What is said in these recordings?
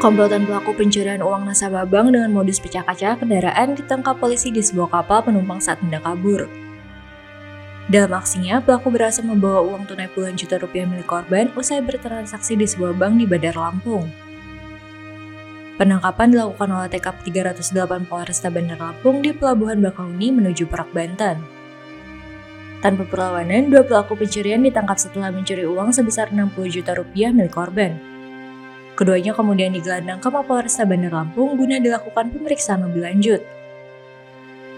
Komplotan pelaku pencurian uang nasabah bank dengan modus pecah kaca kendaraan ditangkap polisi di sebuah kapal penumpang saat hendak kabur. Dalam aksinya, pelaku berhasil membawa uang tunai puluhan juta rupiah milik korban usai bertransaksi di sebuah bank di Bandar Lampung. Penangkapan dilakukan oleh TKP 308 Polresta Bandar Lampung di Pelabuhan Bakahuni menuju Perak, Banten. Tanpa perlawanan, dua pelaku pencurian ditangkap setelah mencuri uang sebesar 60 juta rupiah milik korban. Keduanya kemudian digelandang ke Mapolresta Bandar Lampung guna dilakukan pemeriksaan lebih lanjut.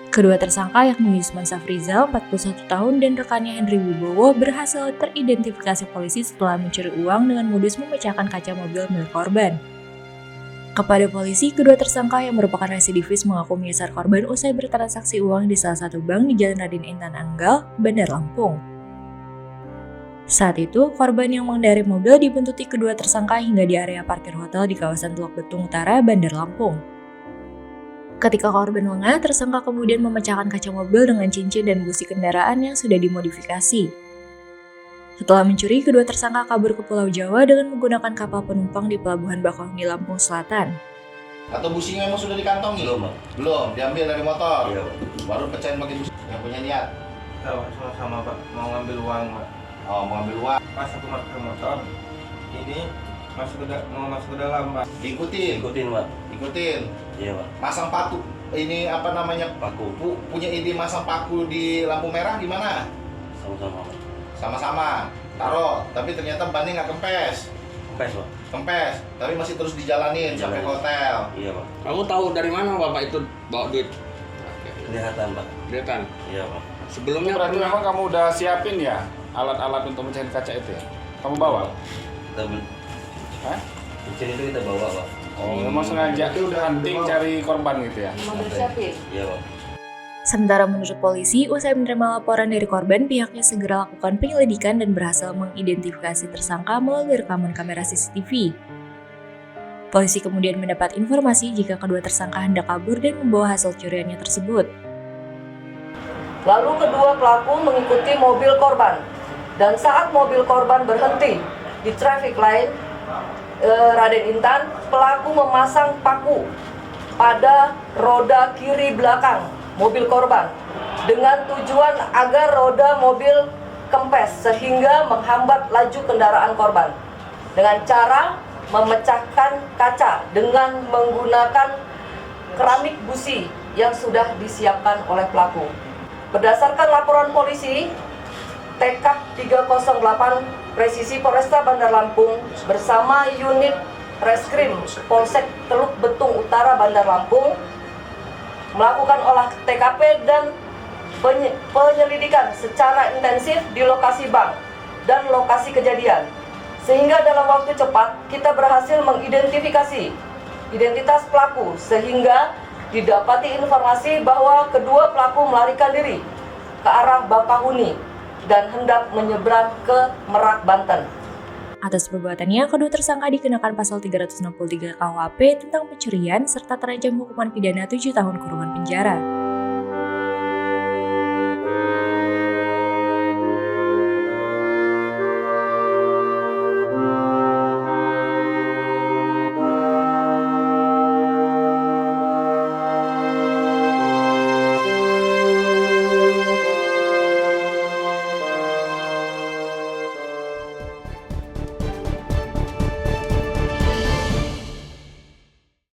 Kedua tersangka yakni Yusman Safrizal, 41 tahun, dan rekannya Henry Wibowo berhasil teridentifikasi polisi setelah mencuri uang dengan modus memecahkan kaca mobil milik korban. Kepada polisi, kedua tersangka yang merupakan residivis mengaku menyasar korban usai bertransaksi uang di salah satu bank di Jalan Raden Intan Anggal, Bandar Lampung. Saat itu, korban yang mengendarai mobil dibuntuti kedua tersangka hingga di area parkir hotel di kawasan Teluk Betung Utara, Bandar Lampung. Ketika korban lengah, tersangka kemudian memecahkan kaca mobil dengan cincin dan busi kendaraan yang sudah dimodifikasi. Setelah mencuri, kedua tersangka kabur ke Pulau Jawa dengan menggunakan kapal penumpang di Pelabuhan Bakahuni, Lampung Selatan. Atau businya emang sudah dikantongi? Belum, diambil dari motor. Iya, baru pecahin pakai busi. Yang punya niat? Sama Pak, mau ngambil uang Pak. Oh, mau ngambil uang. Pas aku masuk ke motor, ini mau masuk ke dalam Pak. Ikutin Pak. Ikutin. Iya Pak. Masang paku. Ini apa namanya? Paku. Punya ide masang paku di lampu merah gimana? Sama-sama Pak. Sama-sama. Taruh, tapi ternyata bannya nggak kempes. Kempes Pak. Kempes, tapi masih terus dijalanin sampai ke hotel. Iya Pak. Kamu tahu dari mana Bapak itu bawa duit? Kelihatan Pak. Kelihatan. Iya Pak. Sebelumnya Berarti pernah memang kamu udah siapin ya alat-alat untuk mecahin kaca itu ya? Kamu bawa? Hah? Cincin itu kita bawa Pak. Oh, memang sengaja hunting cari korban gitu ya? Iya Pak. Sementara menurut polisi, usai menerima laporan dari korban, pihaknya segera lakukan penyelidikan dan berhasil mengidentifikasi tersangka melalui rekaman kamera CCTV. Polisi kemudian mendapat informasi jika kedua tersangka hendak kabur dan membawa hasil curiannya tersebut. Lalu kedua pelaku mengikuti mobil korban, dan saat mobil korban berhenti di traffic light Raden Intan, pelaku memasang paku pada roda kiri belakang mobil korban dengan tujuan agar roda mobil kempes sehingga menghambat laju kendaraan korban dengan cara memecahkan kaca dengan menggunakan keramik busi yang sudah disiapkan oleh pelaku. Berdasarkan laporan polisi, TKP 308 Presisi Polresta Bandar Lampung bersama unit Reskrim Polsek Teluk Betung Utara Bandar Lampung melakukan olah TKP dan penyelidikan secara intensif di lokasi bank dan lokasi kejadian. Sehingga dalam waktu cepat kita berhasil mengidentifikasi identitas pelaku sehingga didapati informasi bahwa kedua pelaku melarikan diri ke arah Bakahuni dan hendak menyeberang ke Merak, Banten. Atas perbuatannya, kedua tersangka dikenakan pasal 363 KUHP tentang pencurian serta terancam hukuman pidana 7 tahun kurungan penjara.